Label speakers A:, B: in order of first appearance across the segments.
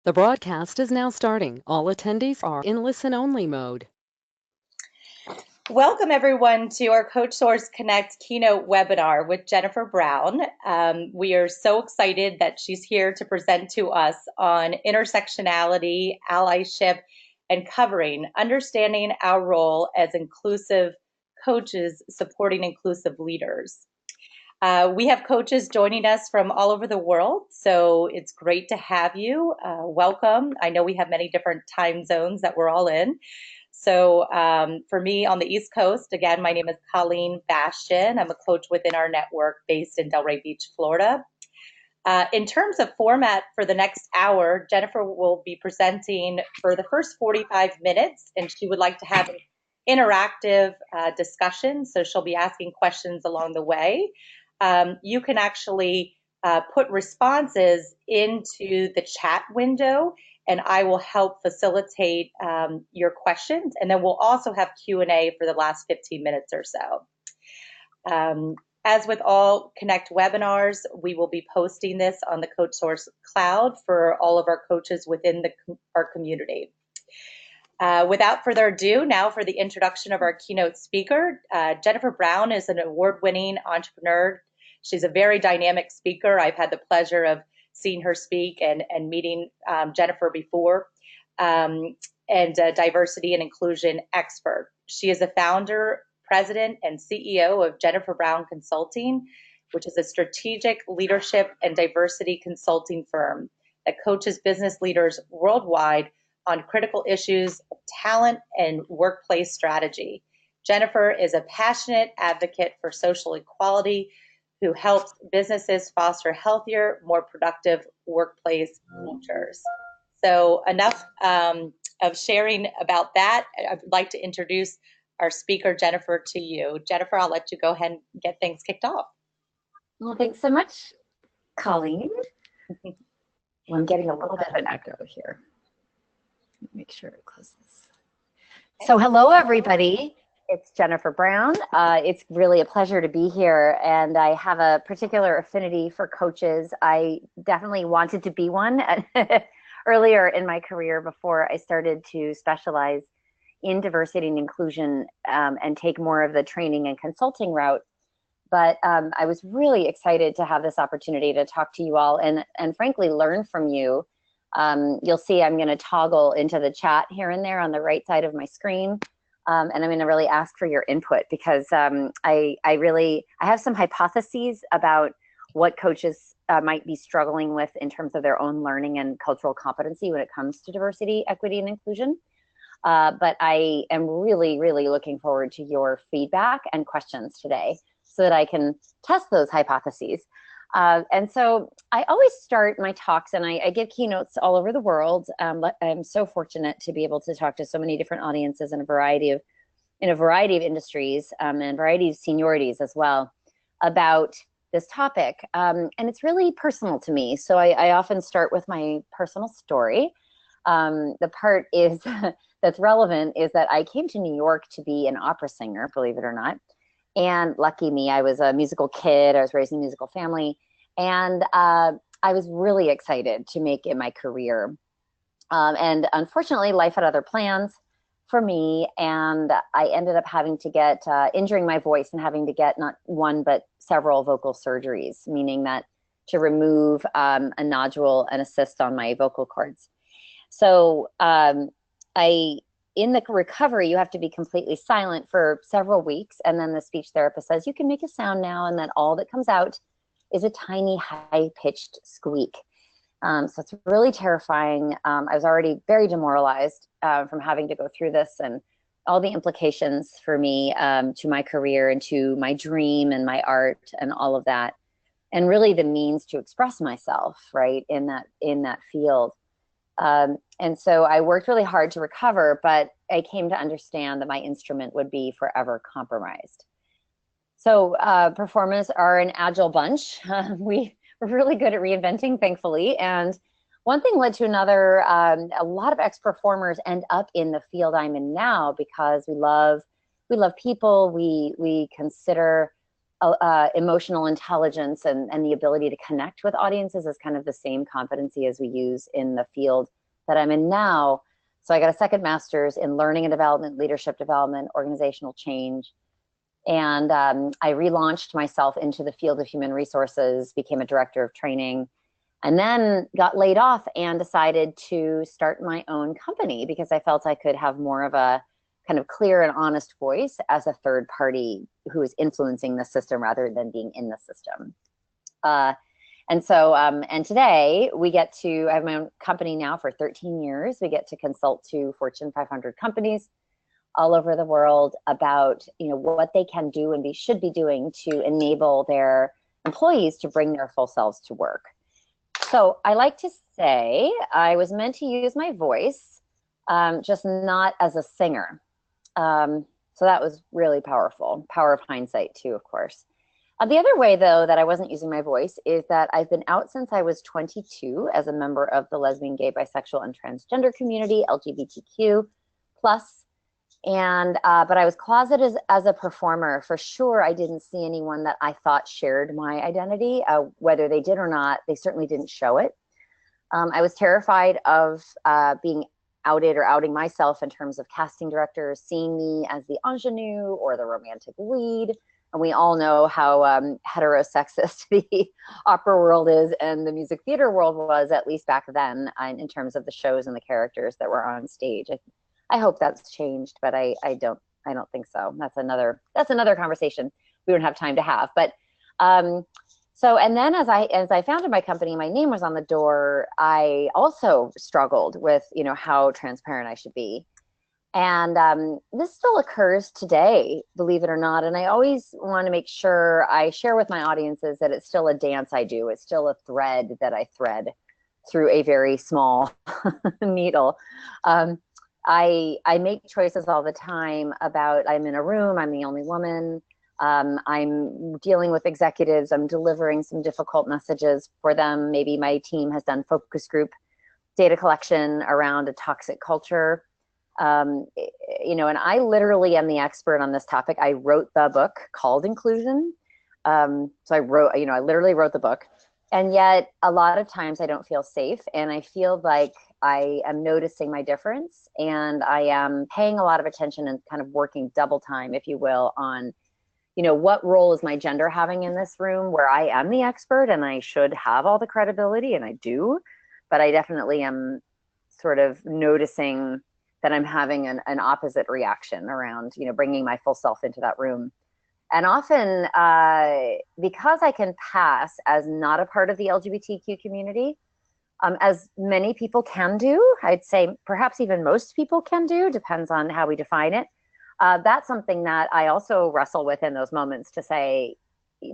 A: The broadcast is now starting. All attendees are in listen-only mode.
B: Welcome everyone to our Coach Source Connect keynote webinar with Jennifer Brown. We are so excited that she's here to present to us on intersectionality, allyship, and covering understanding our role as inclusive coaches supporting inclusive leaders. We have coaches joining us from all over the world, so it's great to have you. Welcome. I know we have many different time zones that we're all in. So for me on the East Coast, again, my name is Colleen Bastian. I'm a coach within our network based in Delray Beach, Florida. In terms of format for the next hour, Jennifer will be presenting for the first 45 minutes, and she would like to have an interactive discussion, so she'll be asking questions along the way. You can actually put responses into the chat window, and I will help facilitate your questions. And then we'll also have Q&A for the last 15 minutes or so. As with all Connect webinars, we will be posting this on the Coach Source Cloud for all of our coaches within our community. Without further ado, now for the introduction of our keynote speaker. Jennifer Brown is an award-winning entrepreneur. She's a very dynamic speaker. I've had the pleasure of seeing her speak and meeting Jennifer before, and a diversity and inclusion expert. She is a founder, president, and CEO of Jennifer Brown Consulting, which is a strategic leadership and diversity consulting firm that coaches business leaders worldwide on critical issues of talent and workplace strategy. Jennifer is a passionate advocate for social equality who helps businesses foster healthier, more productive workplace cultures. So enough of sharing about that. I'd like to introduce our speaker, Jennifer, to you. Jennifer, I'll let you go ahead and get things kicked off.
C: Well, thanks so much, Colleen. I'm getting a little bit of an echo here. Make sure to close this. So hello, everybody. It's Jennifer Brown. It's really a pleasure to be here, and I have a particular affinity for coaches. I definitely wanted to be one earlier in my career before I started to specialize in diversity and inclusion and take more of the training and consulting route. But I was really excited to have this opportunity to talk to you all and frankly learn from you. You'll see I'm going to toggle into the chat here and there on the right side of my screen. And I'm going to really ask for your input because I have some hypotheses about what coaches might be struggling with in terms of their own learning and cultural competency when it comes to diversity, equity, and inclusion. But I am really, really looking forward to your feedback and questions today so that I can test those hypotheses. And so I always start my talks, and I give keynotes all over the world. I'm so fortunate to be able to talk to so many different audiences in a variety of industries and variety of seniorities as well about this topic. And it's really personal to me. So I often start with my personal story. The part is that's relevant is that I came to New York to be an opera singer, believe it or not. And lucky me, I was a musical kid. I was raised in a musical family. And I was really excited to make it my career. And unfortunately, life had other plans for me. And I ended up having to get, injuring my voice and having to get not one, but several vocal surgeries, meaning that to remove a nodule and a cyst on my vocal cords. So in the recovery, you have to be completely silent for several weeks. And then the speech therapist says, you can make a sound now. And then all that comes out is a tiny high-pitched squeak. So it's really terrifying. I was already very demoralized from having to go through this and all the implications for me to my career and to my dream and my art and all of that. And really the means to express myself, right, in that field. And so I worked really hard to recover, but I came to understand that my instrument would be forever compromised. So performers are an agile bunch. We're really good at reinventing, thankfully. And one thing led to another. A lot of ex-performers end up in the field I'm in now because we love people. We consider emotional intelligence and the ability to connect with audiences is kind of the same competency as we use in the field that I'm in now. So I got a second master's in learning and development, leadership development, organizational change. And I relaunched myself into the field of human resources, became a director of training, and then got laid off and decided to start my own company because I felt I could have more of a kind of clear and honest voice as a third party who is influencing the system rather than being in the system. And today we get to, I have my own company now for 13 years. We get to consult to Fortune 500 companies all over the world about, what they can do and should be doing to enable their employees to bring their full selves to work. So I like to say I was meant to use my voice, just not as a singer. So that was really powerful. Power of hindsight too, of course. The other way, though, that I wasn't using my voice is that I've been out since I was 22 as a member of the lesbian, gay, bisexual, and transgender community, LGBTQ plus. And but I was closeted as a performer. For sure, I didn't see anyone that I thought shared my identity. Whether they did or not, they certainly didn't show it. I was terrified of being outed or outing myself in terms of casting directors seeing me as the ingenue or the romantic lead. And we all know how heterosexist the opera world is and the music theater world was, at least back then, in terms of the shows and the characters that were on stage. I hope that's changed, but I don't think so. That's another conversation we don't have time to have. But so, and then as I founded my company, my name was on the door. I also struggled with, how transparent I should be. And this still occurs today, believe it or not. And I always want to make sure I share with my audiences that it's still a dance I do. It's still a thread that I thread through a very small needle. I make choices all the time about, I'm in a room, I'm the only woman. I'm dealing with executives. I'm delivering some difficult messages for them. Maybe my team has done focus group data collection around a toxic culture. And I literally am the expert on this topic. I wrote the book called Inclusion. So I literally wrote the book. And yet a lot of times I don't feel safe. And I feel like I am noticing my difference. And I am paying a lot of attention and kind of working double time, if you will, on, what role is my gender having in this room where I am the expert and I should have all the credibility, and I do. But I definitely am sort of noticing that I'm having an opposite reaction around, bringing my full self into that room. And often, because I can pass as not a part of the LGBTQ community, as many people can do, I'd say perhaps even most people can do, depends on how we define it. That's something that I also wrestle with in those moments to say,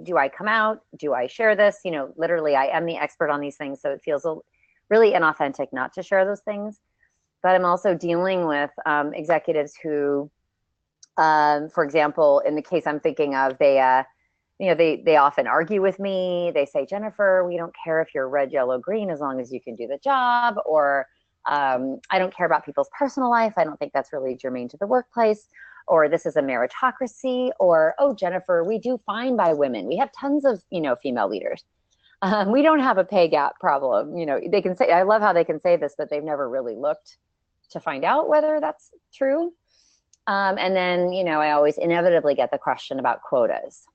C: do I come out? Do I share this? Literally, I am the expert on these things, so it feels really inauthentic not to share those things. But I'm also dealing with executives who, for example, in the case I'm thinking of, they often argue with me. They say, Jennifer, we don't care if you're red, yellow, green, as long as you can do the job. Or I don't care about people's personal life. I don't think that's really germane to the workplace. Or this is a meritocracy. Or, oh, Jennifer, we do fine by women. We have tons of, female leaders. We don't have a pay gap problem. They can say, I love how they can say this, but they've never really looked to find out whether that's true. And then, I always inevitably get the question about quotas.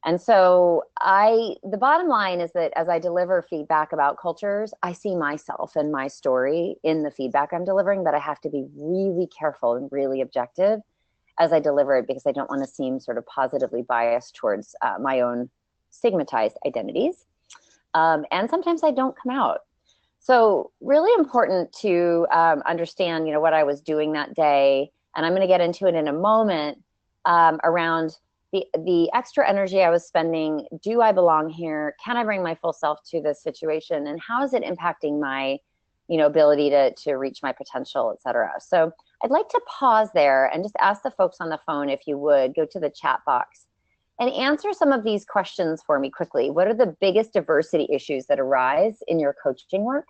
C: And so the bottom line is that as I deliver feedback about cultures, I see myself and my story in the feedback I'm delivering, but I have to be really careful and really objective as I deliver it, because I don't want to seem sort of positively biased towards my own stigmatized identities. And sometimes I don't come out. So really important to understand, what I was doing that day. And I'm going to get into it in a moment around the extra energy I was spending. Do I belong here? Can I bring my full self to this situation? And how is it impacting my, ability to reach my potential, et cetera? So I'd like to pause there and just ask the folks on the phone, if you would, go to the chat box and answer some of these questions for me quickly. What are the biggest diversity issues that arise in your coaching work?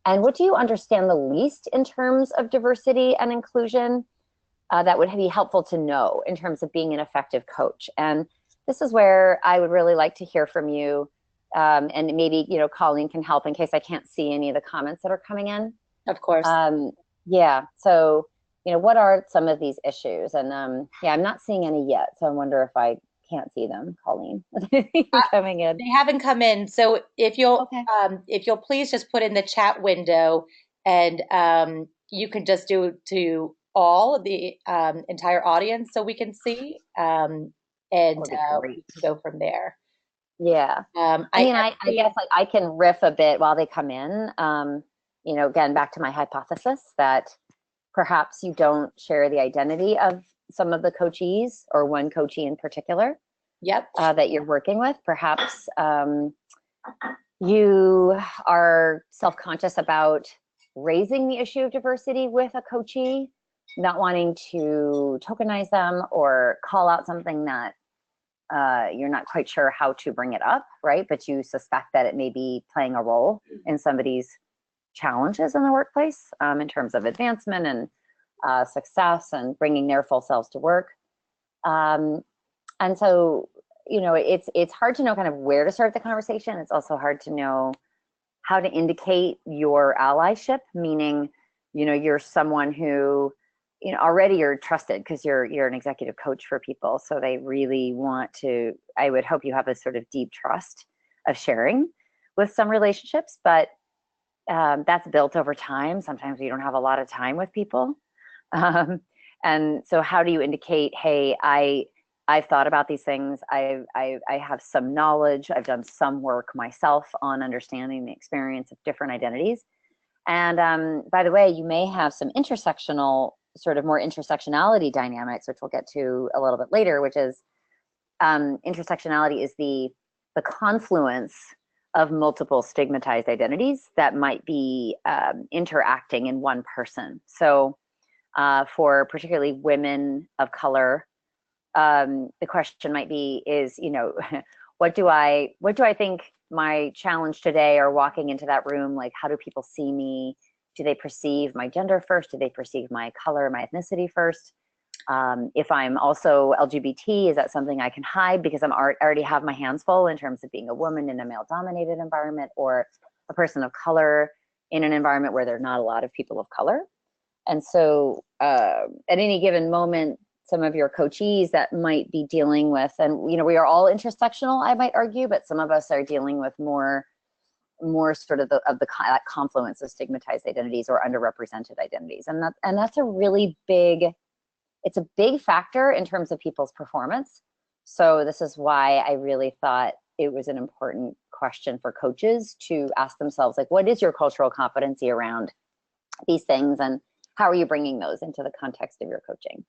C: And what do you understand the least in terms of diversity and inclusion that would be helpful to know in terms of being an effective coach? And this is where I would really like to hear from you. And maybe, Colleen can help in case I can't see any of the comments that are coming in.
B: Of course.
C: Yeah. So, what are some of these issues? And yeah, I'm not seeing any yet. So I wonder if I can't see them, Colleen, coming in.
B: They haven't come in. So if you'll
C: Okay.
B: if you'll please just put in the chat window, and you can just do to all of the entire audience so we can see, and
C: That'd be
B: we
C: great.
B: can go from there.
C: Yeah. I
B: I
C: mean,
B: am
C: I guess like I can riff a bit while they come in. Again, back to my hypothesis that perhaps you don't share the identity of some of the coachees or one coachee in particular
B: Yep.
C: that you're working with. Perhaps you are self-conscious about raising the issue of diversity with a coachee, not wanting to tokenize them or call out something that you're not quite sure how to bring it up, right? But you suspect that it may be playing a role in somebody's challenges in the workplace in terms of advancement and success and bringing their full selves to work. And so, it's hard to know kind of where to start the conversation. It's also hard to know how to indicate your allyship, meaning, you're someone who, already you're trusted because you're an executive coach for people. So they really want to, I would hope you have a sort of deep trust of sharing with some relationships, but that's built over time. Sometimes you don't have a lot of time with people. And so how do you indicate, hey, I've thought about these things. I have some knowledge. I've done some work myself on understanding the experience of different identities. And by the way, you may have some sort of more intersectionality dynamics, which we'll get to a little bit later, which is intersectionality is the confluence of multiple stigmatized identities that might be interacting in one person. So for particularly women of color, the question might be is, what do I think my challenge today, or walking into that room, like, how do people see me? Do they perceive my gender first? Do they perceive my color, my ethnicity first? If I'm also LGBT, is that something I can hide because I already have my hands full in terms of being a woman in a male-dominated environment, or a person of color in an environment where there are not a lot of people of color? And so at any given moment, some of your coachees that might be dealing with, and we are all intersectional, I might argue, but some of us are dealing with more sort of that confluence of stigmatized identities or underrepresented identities, and that's a really big, it's a big factor in terms of people's performance. So this is why I really thought it was an important question for coaches to ask themselves, like, what is your cultural competency around these things, and how are you bringing those into the context of your coaching?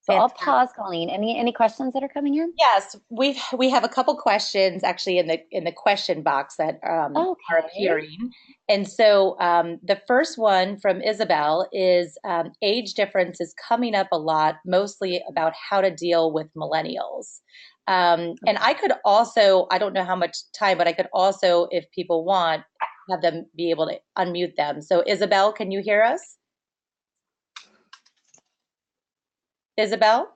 C: So I'll pause, Colleen. Any questions that are coming in?
B: Yes, we have a couple questions actually in the question box that are appearing. And so the first one from Isabel is age difference is coming up a lot, mostly about how to deal with millennials. And I could also, I don't know how much time, but I could also, if people want, have them be able to unmute them. So Isabel, can you hear us? Isabel?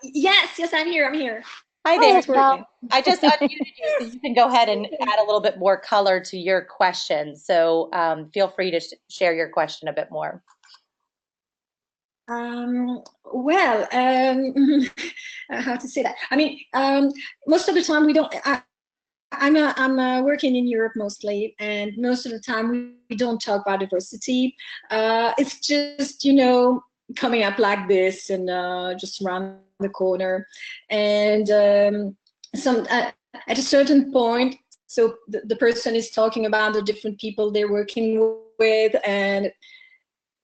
D: Yes, I'm here.
B: Hi there. I just unmuted you, so you can go ahead and add a little bit more color to your question. So feel free to share your question a bit more.
D: Well, how to say that? I mean, most of the time we don't. I'm working in Europe mostly, and most of the time we don't talk about diversity. It's just, coming up like this and just around the corner. And at a certain point, so the person is talking about the different people they're working with, and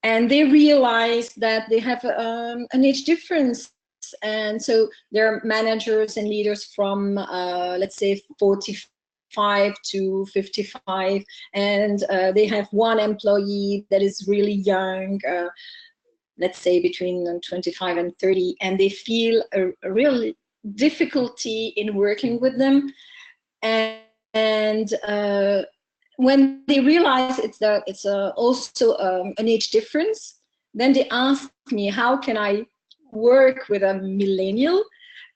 D: they realize that they have an age difference. And so they're managers and leaders from, let's say, 45 to 55, and they have one employee that is really young, let's say between 25 and 30, and they feel a real difficulty in working with them. And when they realize it's also an age difference, then they ask me, how can I work with a millennial?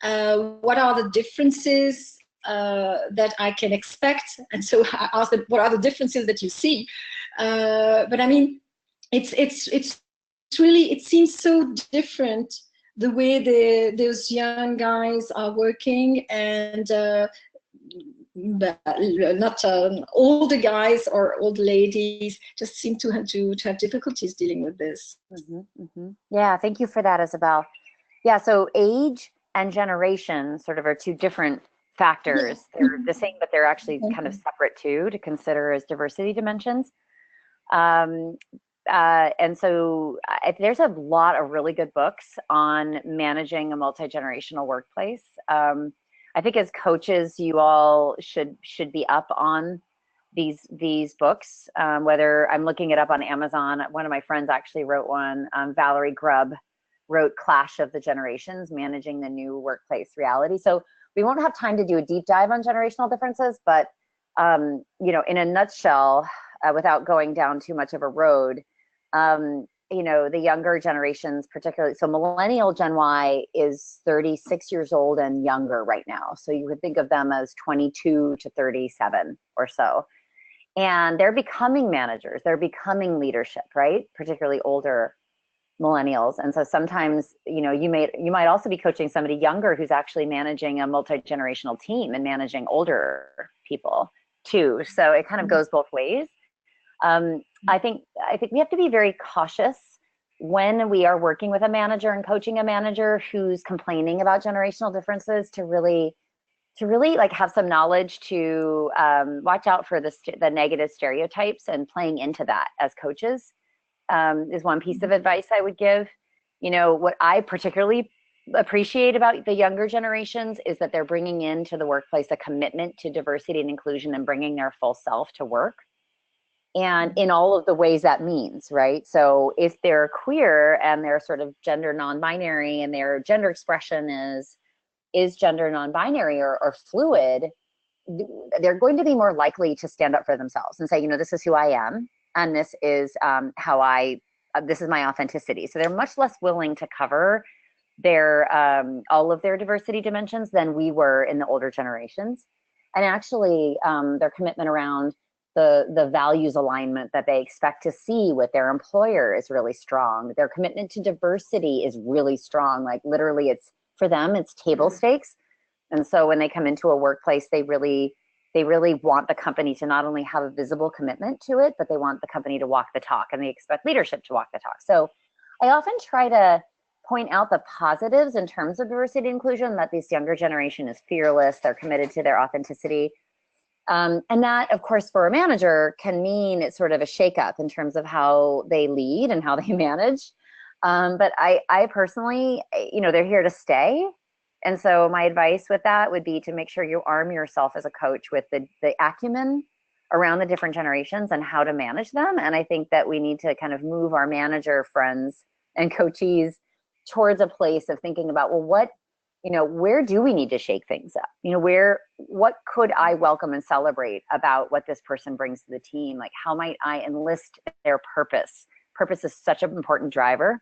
D: What are the differences that I can expect? And so I asked them, what are the differences that you see? But I mean, it's really, it seems so different the way those young guys are working, and not older guys or old ladies just seem to have difficulties dealing with this.
C: Yeah, thank you for that, Isabel. Yeah, so age and generation sort of are two different factors. They're the same, but they're actually kind of separate too, to consider as diversity dimensions. And so there's a lot of really good books on managing a multi-generational workplace. I think as coaches, you all should be up on these books. Whether I'm looking it up on Amazon, one of my friends actually wrote one. Valerie Grubb wrote "Clash of the Generations: Managing the New Workplace Reality." So we won't have time to do a deep dive on generational differences, but you know, in a nutshell, without going down too much of a road, you know, the younger generations, particularly, so millennial Gen Y is 36 years old and younger right now. So you could think of them as 22 to 37 or so. And they're becoming managers, they're becoming leadership, right? Particularly older millennials. And so sometimes, you know, you might also be coaching somebody younger who's actually managing a multi-generational team and managing older people too. So it kind of goes both ways. I think we have to be very cautious when we are working with a manager and coaching a manager who's complaining about generational differences, to really like have some knowledge to watch out for the negative stereotypes, and playing into that as coaches is one piece of advice I would give. You know, what I particularly appreciate about the younger generations is that they're bringing into the workplace a commitment to diversity and inclusion and bringing their full self to work. And in all of the ways that means, right? So if they're queer and they're sort of gender non-binary and their gender expression is gender non-binary or fluid, they're going to be more likely to stand up for themselves and say, you know, this is who I am, and this is this is my authenticity. So they're much less willing to cover their all of their diversity dimensions than we were in the older generations. And actually, their commitment around the values alignment that they expect to see with their employer is really strong. Their commitment to diversity is really strong. Like literally, it's for them, it's table stakes. And so when they come into a workplace, they really want the company to not only have a visible commitment to it, but they want the company to walk the talk, and they expect leadership to walk the talk. So I often try to point out the positives in terms of diversity and inclusion, that this younger generation is fearless, they're committed to their authenticity. And that, of course, for a manager can mean it's sort of a shakeup in terms of how they lead and how they manage. But I personally, you know, they're here to stay. And so my advice with that would be to make sure you arm yourself as a coach with the acumen around the different generations and how to manage them. And I think that we need to kind of move our manager friends and coachees towards a place of thinking about, well, what, you know, where do we need to shake things up? You know, what could I welcome and celebrate about what this person brings to the team? Like, how might I enlist their purpose? Purpose is such an important driver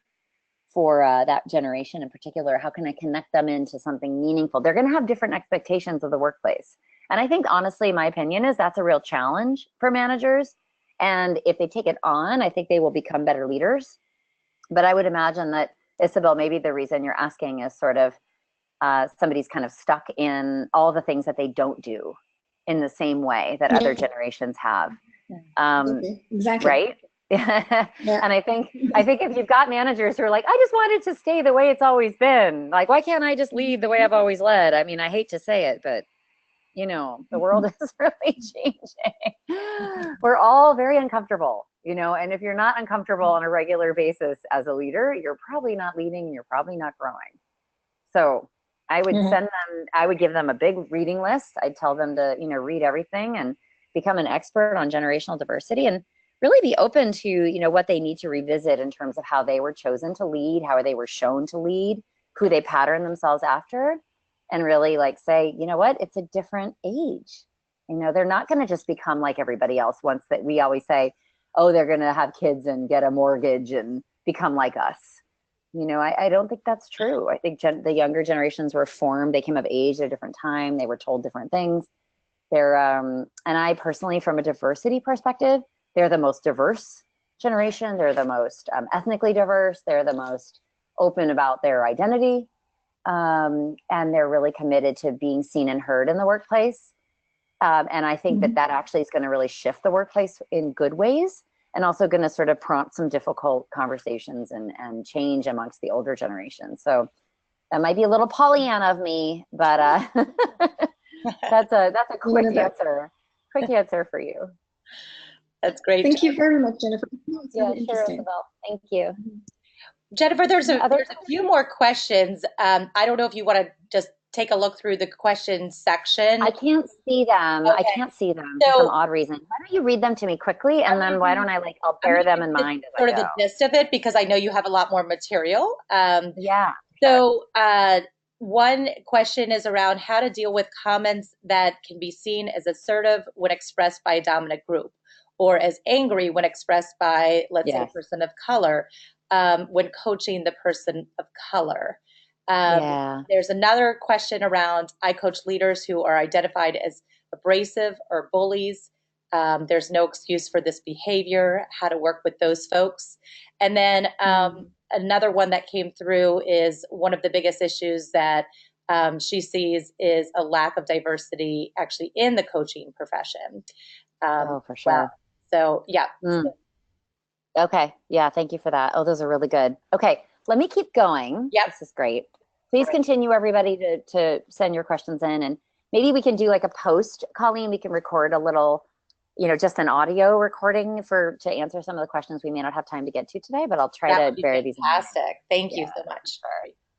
C: for that generation in particular. How can I connect them into something meaningful? They're going to have different expectations of the workplace. And I think, honestly, my opinion is that's a real challenge for managers. And if they take it on, I think they will become better leaders. But I would imagine that, Isabel, maybe the reason you're asking is sort of somebody's kind of stuck in all the things that they don't do in the same way that other generations have.
D: Exactly.
C: Right? And I think if you've got managers who are like, I just want it to stay the way it's always been, like, why can't I just lead the way I've always led? I mean, I hate to say it, but you know, the world is really changing. We're all very uncomfortable, you know, and if you're not uncomfortable on a regular basis as a leader, you're probably not leading, you're probably not growing. So I would I would give them a big reading list. I'd tell them to, you know, read everything and become an expert on generational diversity, and really be open to, you know, what they need to revisit in terms of how they were chosen to lead, how they were shown to lead, who they pattern themselves after, and really like say, you know what, it's a different age. You know, they're not going to just become like everybody else. Once that we always say, oh, they're going to have kids and get a mortgage and become like us. You know, I don't think that's true. I think the younger generations were formed, they came of age at a different time, they were told different things. They're, and I personally, from a diversity perspective, they're the most diverse generation. They're the most ethnically diverse. They're the most open about their identity. And they're really committed to being seen and heard in the workplace. And I think that that actually is going to really shift the workplace in good ways, and also going to sort of prompt some difficult conversations and change amongst the older generation. So that might be a little Pollyanna of me, but that's a quick answer. Quick answer for you.
B: That's great.
D: Thank you very much, Jennifer.
C: Yeah, sure, Isabel. Thank you.
B: Jennifer, there's a few more questions. I don't know if you want to just take a look through the questions section.
C: I can't see them. Okay. I can't see them for some odd reason. Why don't you read them to me quickly, and then why don't I'll bear them in mind as
B: sort of the gist of it, because I know you have a lot more material.
C: Yeah.
B: So one question is around how to deal with comments that can be seen as assertive when expressed by a dominant group, or as angry when expressed by, let's say, a person of color, when coaching the person of color. There's another question around, I coach leaders who are identified as abrasive or bullies. There's no excuse for this behavior, how to work with those folks. And then another one that came through is one of the biggest issues that she sees is a lack of diversity actually in the coaching profession.
C: Oh, for sure.
B: So, yeah.
C: Okay. Yeah. Thank you for that. Oh, those are really good. Okay. Let me keep going.
B: Yep.
C: This is great. Please continue, everybody, to send your questions in, and maybe we can do like a post, Colleen. We can record a little, just an audio recording to answer some of the questions we may not have time to get to today, but I'll try to bury these.
B: Fantastic. Thank you so much.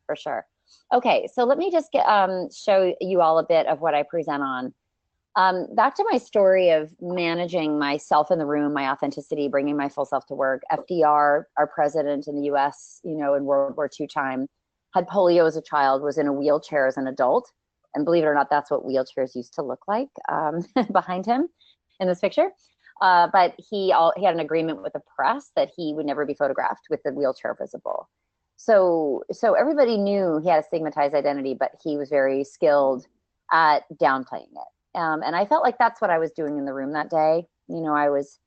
C: For sure. Okay. So let me just show you all a bit of what I present on. Back to my story of managing myself in the room, my authenticity, bringing my full self to work. FDR, our president in the US, in World War II time, had polio as a child, was in a wheelchair as an adult. And believe it or not, that's what wheelchairs used to look like behind him in this picture. But he had an agreement with the press that he would never be photographed with the wheelchair visible. So everybody knew he had a stigmatized identity, but he was very skilled at downplaying it. And I felt like that's what I was doing in the room that day. I was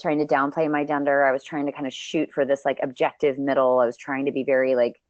C: trying to downplay my gender. I was trying to kind of shoot for this like objective middle. I was trying to be very like,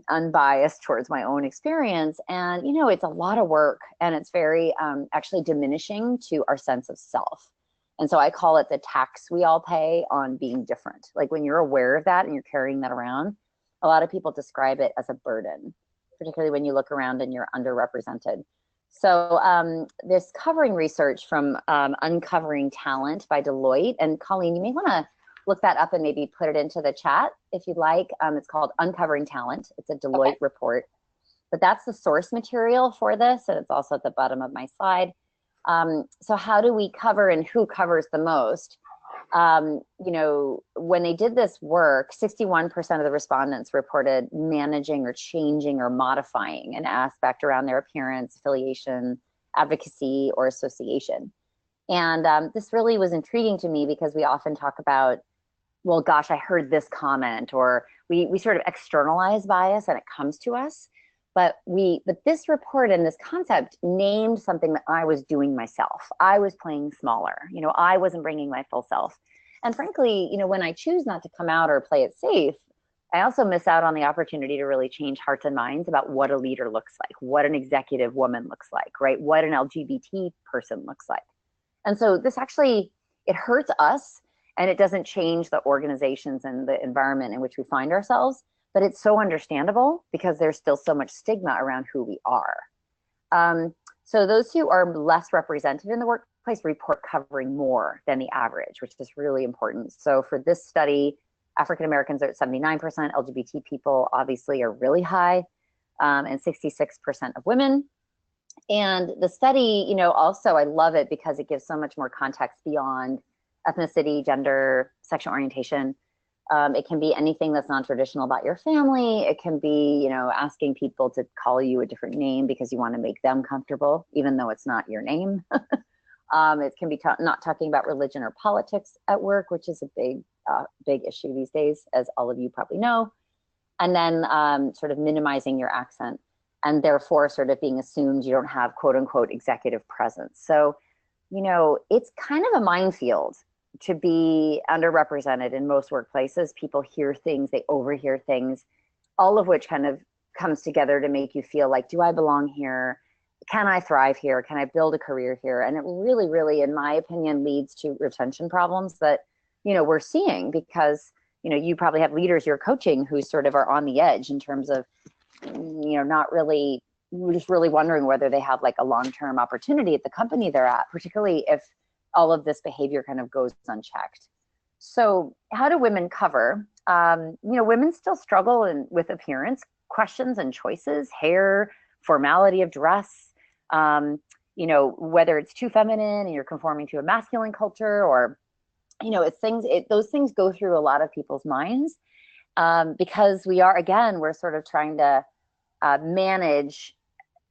C: unbiased towards my own experience. And, it's a lot of work, and it's very actually diminishing to our sense of self. And so I call it the tax we all pay on being different. Like when you're aware of that and you're carrying that around, a lot of people describe it as a burden, particularly when you look around and you're underrepresented. So this covering research from Uncovering Talent by Deloitte, and Colleen, you may want to look that up and maybe put it into the chat if you'd like. It's called Uncovering Talent. It's a Deloitte report, but that's the source material for this, and it's also at the bottom of my slide. So how do we cover, and who covers the most? When they did this work, 61% of the respondents reported managing or changing or modifying an aspect around their appearance, affiliation, advocacy, or association. And this really was intriguing to me because we often talk about, well, gosh, I heard this comment, or we sort of externalize bias and it comes to us. But this report and this concept named something that I was doing myself. I was playing smaller. I wasn't bringing my full self. And frankly, when I choose not to come out or play it safe, I also miss out on the opportunity to really change hearts and minds about what a leader looks like, what an executive woman looks like, right? What an LGBT person looks like. And so this actually, it hurts us, and it doesn't change the organizations and the environment in which we find ourselves. But it's so understandable because there's still so much stigma around who we are. So those who are less represented in the workplace report covering more than the average, which is really important. So for this study, African Americans are at 79%, LGBT people obviously are really high, and 66% of women. And the study, also I love it because it gives so much more context beyond ethnicity, gender, sexual orientation. It can be anything that's non-traditional about your family. It can be, asking people to call you a different name because you want to make them comfortable, even though it's not your name. It can be not talking about religion or politics at work, which is a big issue these days, as all of you probably know. And then sort of minimizing your accent, and therefore sort of being assumed you don't have quote unquote executive presence. So, you know, it's kind of a minefield to be underrepresented in most workplaces. People hear things, they overhear things, all of which kind of comes together to make you feel like, do I belong here? Can I thrive here? Can I build a career here? And it really, really, in my opinion, leads to retention problems that, you know, we're seeing because, you know, you probably have leaders you're coaching who sort of are on the edge in terms of, you know, not really, just really wondering whether they have like a long-term opportunity at the company they're at, particularly if all of this behavior kind of goes unchecked. So how do women cover? You know, women still struggle with appearance questions and choices, hair, formality of dress, you know, whether it's too feminine and you're conforming to a masculine culture, or, you know, it's things, those things go through a lot of people's minds because we're sort of trying to manage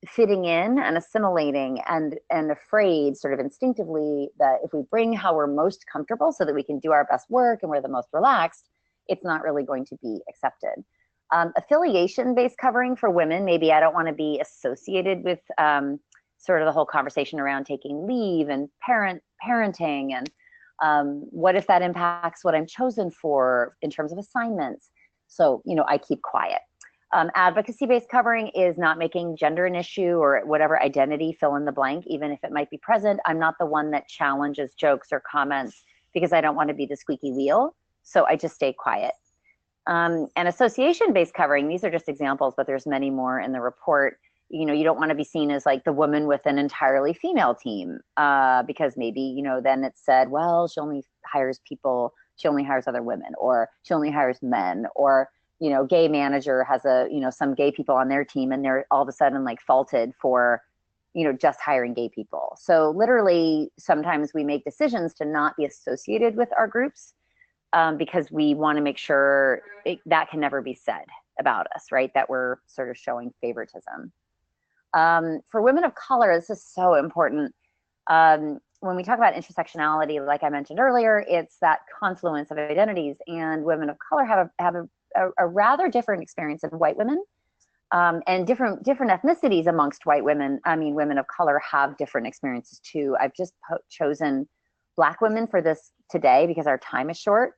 C: fitting in and assimilating and afraid sort of instinctively that if we bring how we're most comfortable so that we can do our best work and we're the most relaxed, it's not really going to be accepted. Affiliation-based covering for women, maybe I don't want to be associated with sort of the whole conversation around taking leave and parenting, and what if that impacts what I'm chosen for in terms of assignments? So, you know, I keep quiet. Advocacy-based covering is not making gender an issue or whatever identity, fill in the blank, even if it might be present. I'm not the one that challenges jokes or comments because I don't want to be the squeaky wheel. So I just stay quiet. And association-based covering, these are just examples, but there's many more in the report. You know, you don't want to be seen as like the woman with an entirely female team because maybe, you know, then it's said, well, she only hires other women, or she only hires men, or, you know, gay manager has some gay people on their team and they're all of a sudden like faulted for, you know, just hiring gay people. So literally sometimes we make decisions to not be associated with our groups because we want to make sure that can never be said about us, right? That we're sort of showing favoritism. For women of color, this is so important. When we talk about intersectionality, like I mentioned earlier, it's that confluence of identities, and women of color have a rather different experience than white women, and different ethnicities amongst white women. I mean, women of color have different experiences too. I've just chosen Black women for this today because our time is short,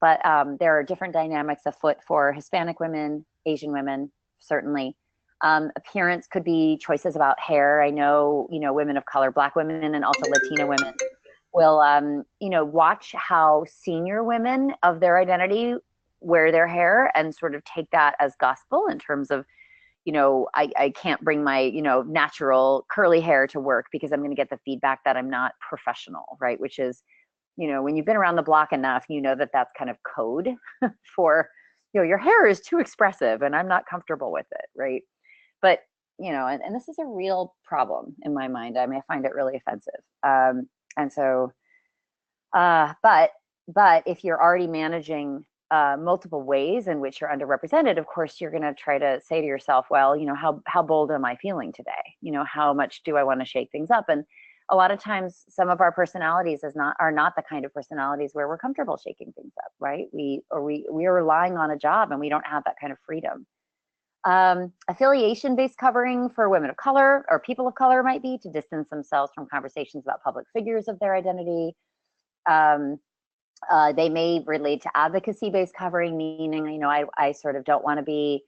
C: but there are different dynamics afoot for Hispanic women, Asian women, certainly. Appearance could be choices about hair. I know, you know, women of color, Black women, and also Latina women will, you know, watch how senior women of their identity wear their hair and sort of take that as gospel in terms of, you know, I can't bring my, you know, natural curly hair to work because I'm going to get the feedback that I'm not professional, right? Which is, you know, when you've been around the block enough, you know that that's kind of code for, you know, your hair is too expressive and I'm not comfortable with it, right? But, you know, and this is a real problem in my mind. I mean, I find it really offensive. And so, but if you're already managing multiple ways in which you're underrepresented, of course, you're going to try to say to yourself, well, you know, how bold am I feeling today? You know, how much do I want to shake things up? And a lot of times, some of our personalities are not the kind of personalities where we're comfortable shaking things up, right? We are relying on a job and we don't have that kind of freedom. Affiliation-based covering for women of color or people of color might be to distance themselves from conversations about public figures of their identity. They may relate to advocacy-based covering, meaning, you know, I sort of don't want to be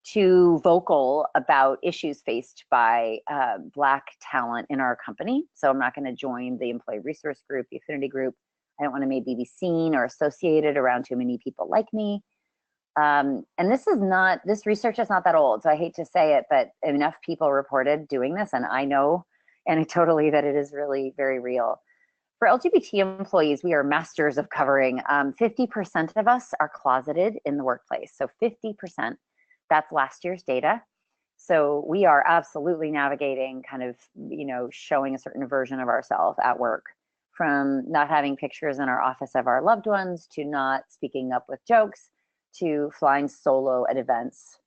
C: too vocal about issues faced by Black talent in our company. So I'm not going to join the employee resource group, the affinity group. I don't want to maybe be seen or associated around too many people like me. And this research is not that old, so I hate to say it, but enough people reported doing this, and I know anecdotally that it is really very real. For LGBT employees, we are masters of covering. 50% of us are closeted in the workplace, so 50%. That's last year's data. So we are absolutely navigating kind of, you know, showing a certain version of ourselves at work, from not having pictures in our office of our loved ones to not speaking up with jokes, to flying solo at events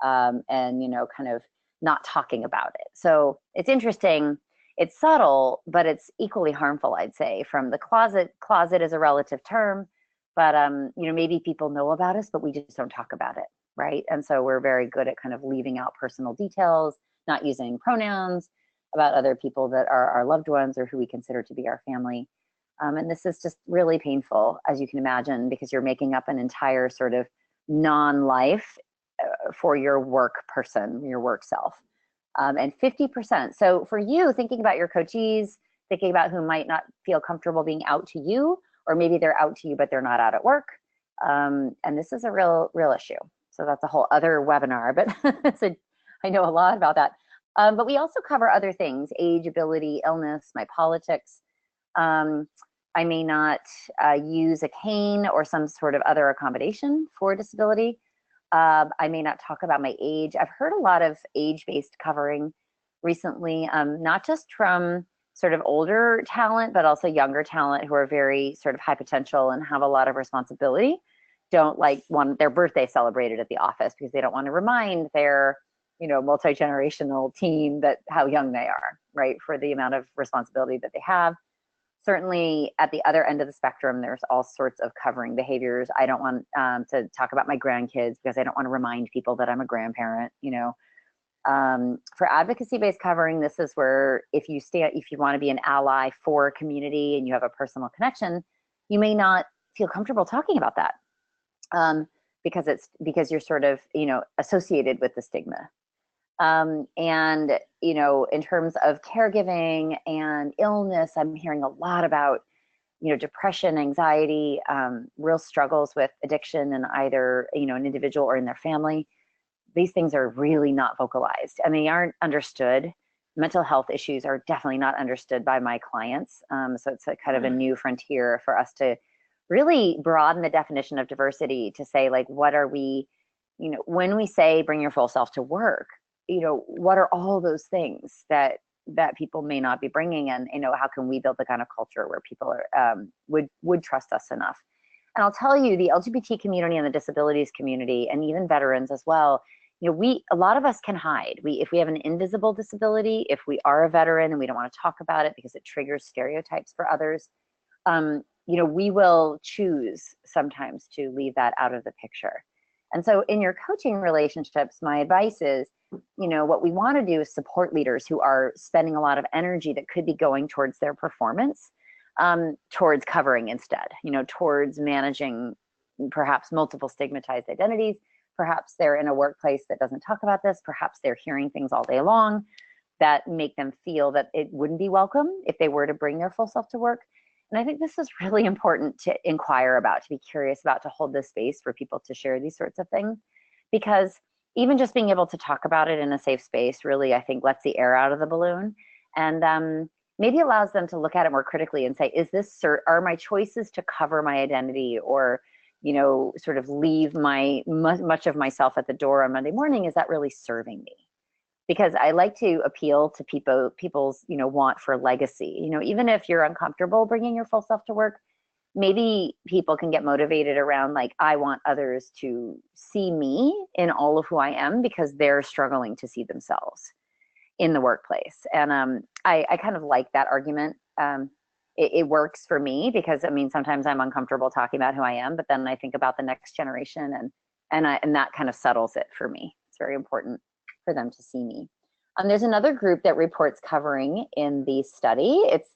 C: and, you know, kind of not talking about it. So it's interesting. it's subtle, but it's equally harmful, I'd say. From the closet is a relative term, but you know, maybe people know about us, but we just don't talk about it, right? And so we're very good at kind of leaving out personal details, not using pronouns about other people that are our loved ones or who we consider to be our family. And this is just really painful, as you can imagine, because you're making up an entire sort of non-life for your work person, your work self. And 50%. So for you, thinking about your coachees, thinking about who might not feel comfortable being out to you, or maybe they're out to you, but they're not out at work. And this is a real issue. So that's a whole other webinar, but so I know a lot about that. But we also cover other things: age, ability, illness, my politics. I may not use a cane or some sort of other accommodation for disability. I may not talk about my age. I've heard a lot of age-based covering recently, not just from sort of older talent, but also younger talent who are very sort of high potential and have a lot of responsibility. Don't like want their birthday celebrated at the office because they don't want to remind their, you know, multi-generational team that how young they are, right, for the amount of responsibility that they have. Certainly at the other end of the spectrum, there's all sorts of covering behaviors. I don't want to talk about my grandkids because I don't want to remind people that I'm a grandparent, you know. For advocacy-based covering, this is where if you want to be an ally for a community and you have a personal connection, you may not feel comfortable talking about that because you're sort of, you know, associated with the stigma. And, you know, in terms of caregiving and illness, I'm hearing a lot about, you know, depression, anxiety, real struggles with addiction in either, you know, an individual or in their family. These things are really not vocalized and they aren't understood. Mental health issues are definitely not understood by my clients. So it's a kind of a new frontier for us to really broaden the definition of diversity to say, like, what are we, you know, when we say bring your full self to work, you know, what are all those things that people may not be bringing, and, you know, how can we build the kind of culture where people are would trust us enough? And I'll tell you, the LGBT community and the disabilities community, and even veterans as well, you know, a lot of us can hide. If we have an invisible disability, if we are a veteran and we don't want to talk about it because it triggers stereotypes for others, you know, we will choose sometimes to leave that out of the picture. And so in your coaching relationships, my advice is, you know, what we want to do is support leaders who are spending a lot of energy that could be going towards their performance, towards covering instead, you know, towards managing perhaps multiple stigmatized identities. Perhaps they're in a workplace that doesn't talk about this. Perhaps they're hearing things all day long that make them feel that it wouldn't be welcome if they were to bring their full self to work. And I think this is really important to inquire about, to be curious about, to hold this space for people to share these sorts of things. Because even just being able to talk about it in a safe space really, I think, lets the air out of the balloon, and maybe allows them to look at it more critically and say, are my choices to cover my identity, or, you know, sort of leave much of myself at the door on Monday morning, is that really serving me? Because I like to appeal to people's, you know, want for legacy. You know, even if you're uncomfortable bringing your full self to work, maybe people can get motivated around, like, I want others to see me in all of who I am because they're struggling to see themselves in the workplace. And I kind of like that argument. It works for me because, I mean, sometimes I'm uncomfortable talking about who I am, but then I think about the next generation, and that kind of settles it for me. It's very important for them to see me. There's another group that reports covering in the study. It's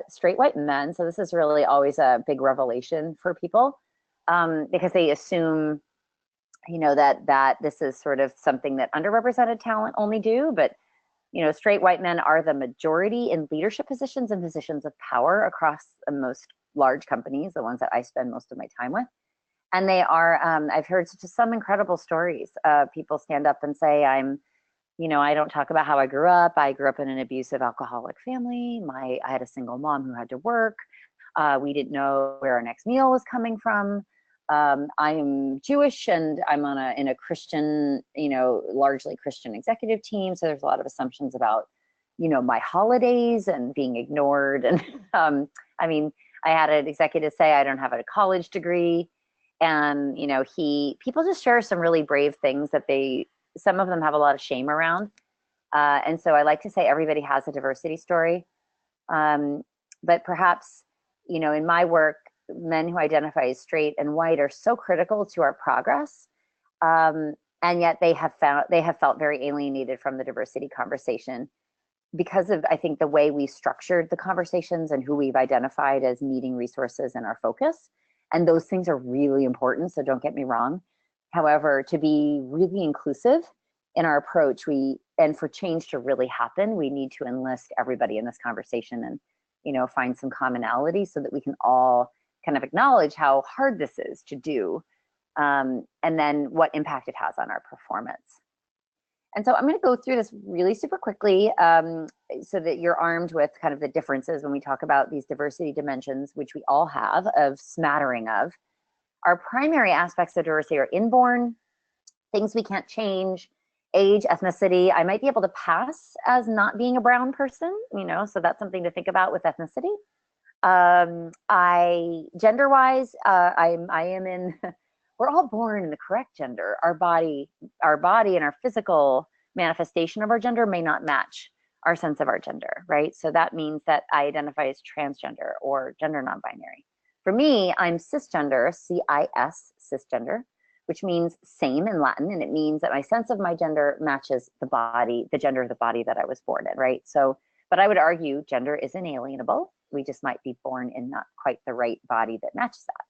C: straight white men. So this is really always a big revelation for people, because they assume, you know, that this is sort of something that underrepresented talent only do. But, you know, straight white men are the majority in leadership positions and positions of power across most large companies, the ones that I spend most of my time with. And they are, I've heard just some incredible stories. People stand up and say, you know, I don't talk about how I grew up. I grew up in an abusive alcoholic family. I had a single mom who had to work. We didn't know where our next meal was coming from. I'm Jewish and I'm in a Christian, you know, largely Christian executive team. So there's a lot of assumptions about, you know, my holidays and being ignored. And I mean, I had an executive say, I don't have a college degree. And, you know, people just share some really brave things that some of them have a lot of shame around. And so I like to say everybody has a diversity story. But perhaps, you know, in my work, men who identify as straight and white are so critical to our progress. And yet they have felt very alienated from the diversity conversation because of, I think, the way we structured the conversations and who we've identified as needing resources in our focus. And those things are really important, so don't get me wrong. However, to be really inclusive in our approach, and for change to really happen, we need to enlist everybody in this conversation and, you know, find some commonality so that we can all kind of acknowledge how hard this is to do, and then what impact it has on our performance. And so I'm going to go through this really super quickly, so that you're armed with kind of the differences when we talk about these diversity dimensions, which we all have, of smattering of. Our primary aspects of diversity are inborn, things we can't change, age, ethnicity. I might be able to pass as not being a brown person, you know, so that's something to think about with ethnicity. Gender-wise, I am in, we're all born in the correct gender. Our body and our physical manifestation of our gender may not match our sense of our gender, right? So that means that I identify as transgender or gender non-binary. For me, I'm cisgender, C-I-S, cisgender, which means same in Latin, and it means that my sense of my gender matches the gender of the body that I was born in, right? So, but I would argue gender is inalienable. We just might be born in not quite the right body that matches that.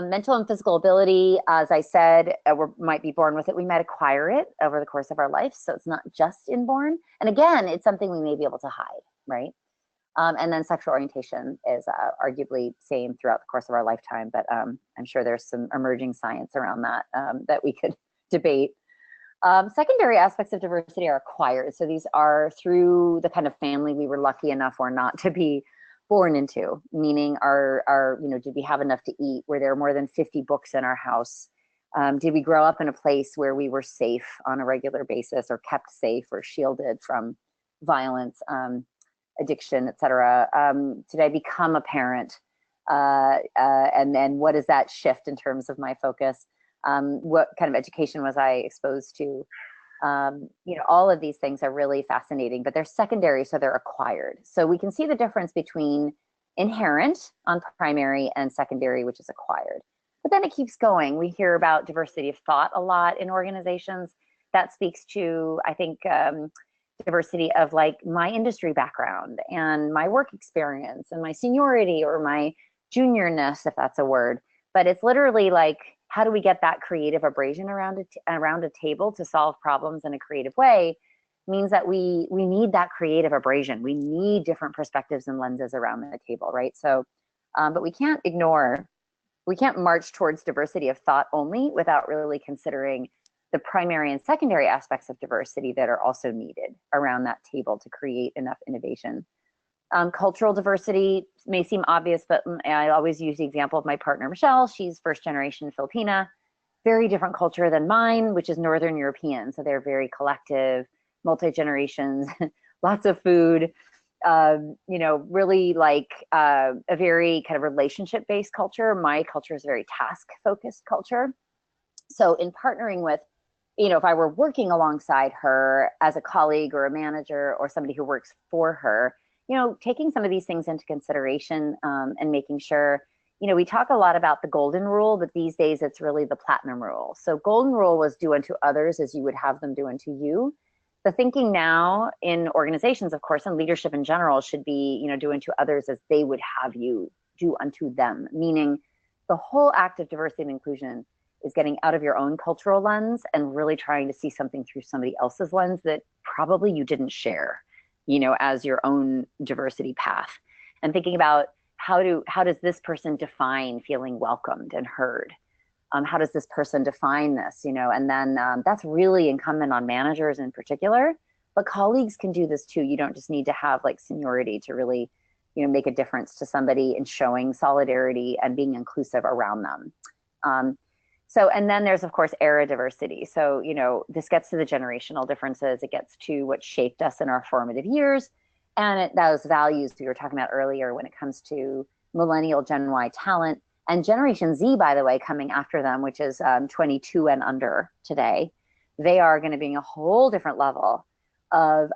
C: Mental and physical ability, as I said, we might be born with it. We might acquire it over the course of our life, so it's not just inborn. And again, it's something we may be able to hide, right? And then sexual orientation is arguably same throughout the course of our lifetime, but I'm sure there's some emerging science around that that we could debate. Secondary aspects of diversity are acquired. So these are through the kind of family we were lucky enough or not to be born into, meaning did we have enough to eat? Were there more than 50 books in our house? Did we grow up in a place where we were safe on a regular basis, or kept safe or shielded from violence, addiction, etc.? Did I become a parent? And then what does that shift in terms of my focus? What kind of education was I exposed to? All of these things are really fascinating, but they're secondary, so they're acquired. So we can see the difference between inherent on primary and secondary, which is acquired. But then it keeps going. We hear about diversity of thought a lot in organizations. That speaks to, I think, diversity of like my industry background and my work experience and my seniority or my juniorness, if that's a word. But it's literally like, how do we get that creative abrasion around a table to solve problems in a creative way? Means that we need that creative abrasion. We need different perspectives and lenses around the table, right? So, but we can't march towards diversity of thought only without really considering the primary and secondary aspects of diversity that are also needed around that table to create enough innovation. Cultural diversity may seem obvious, but I always use the example of my partner, Michelle. She's first generation Filipina, very different culture than mine, which is Northern European. So they're very collective, multi-generations, lots of food, really like a very kind of relationship-based culture. My culture is a very task-focused culture. So in partnering with, if I were working alongside her as a colleague or a manager or somebody who works for her, taking some of these things into consideration, and making sure, we talk a lot about the golden rule, but these days it's really the platinum rule. So golden rule was do unto others as you would have them do unto you. The thinking now in organizations, of course, and leadership in general should be, do unto others as they would have you do unto them, meaning the whole act of diversity and inclusion is getting out of your own cultural lens and really trying to see something through somebody else's lens that probably you didn't share, as your own diversity path, and thinking about how does this person define feeling welcomed and heard? How does this person define this? And then that's really incumbent on managers in particular, but colleagues can do this too. You don't just need to have like seniority to really, make a difference to somebody in showing solidarity and being inclusive around them. And then there's, of course, era diversity. So, this gets to the generational differences. It gets to what shaped us in our formative years. And those values we were talking about earlier when it comes to millennial Gen Y talent and Generation Z, by the way, coming after them, which is 22 and under today. They are going to be a whole different level of